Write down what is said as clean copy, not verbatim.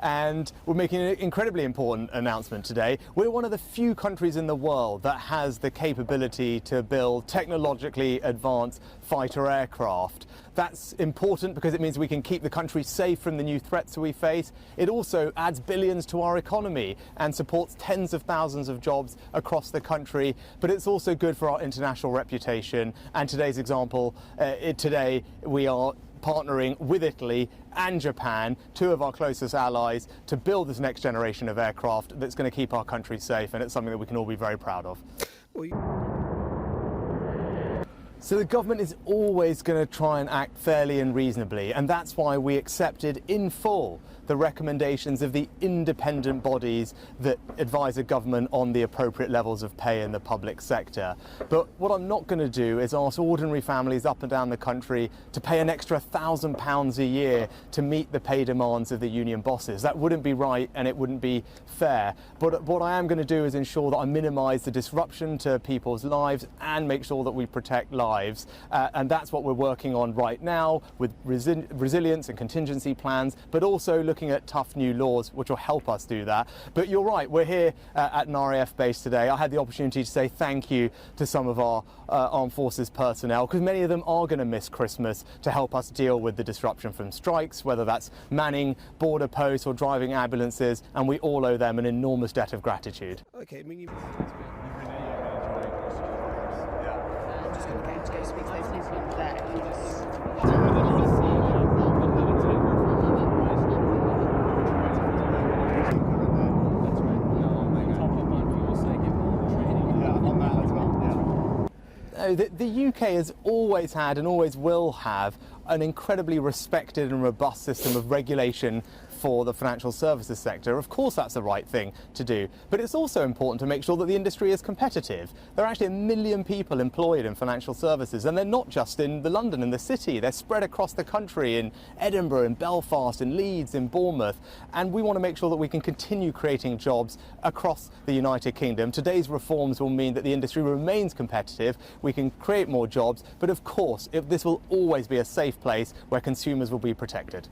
and we're making an incredibly important announcement today. We're one of the few countries in the world that has the capability to build technologically advanced fighter aircraft. That's important because it means we can keep the country safe from the new threats that we face. It also adds billions to our economy and supports tens of thousands of jobs across the country, but it's also good for our international reputation. And today's example, today we are partnering with Italy and Japan, two of our closest allies, to build this next generation of aircraft that's going to keep our country safe, and it's something that we can all be very proud of. So the government is always going to try and act fairly and reasonably, and that's why we accepted in full the recommendations of the independent bodies that advise a government on the appropriate levels of pay in the public sector. But what I'm not going to do is ask ordinary families up and down the country to pay an extra £1,000 a year to meet the pay demands of the union bosses. That wouldn't be right and it wouldn't be fair. But what I am going to do is ensure that I minimise the disruption to people's lives and make sure that we protect lives. And that's what we're working on right now with resilience and contingency plans, but also looking at tough new laws which will help us do that. But you're right, we're here at an RAF base today. I had the opportunity to say thank you to some of our armed forces personnel, because many of them are going to miss Christmas, to help us deal with the disruption from strikes, whether that's manning border posts or driving ambulances, and we all owe them an enormous debt of gratitude. Okay, I mean, The UK has always had and always will have an incredibly respected and robust system of regulation for the financial services sector. Of course that's the right thing to do, but it's also important to make sure that the industry is competitive. There are actually 1 million people employed in financial services, and they're not just in the London and the city, they're spread across the country in Edinburgh, in Belfast, in Leeds, in Bournemouth, and we want to make sure that we can continue creating jobs across the United Kingdom. Today's reforms will mean that the industry remains competitive, we can create more jobs, but of course this will always be a safe place where consumers will be protected.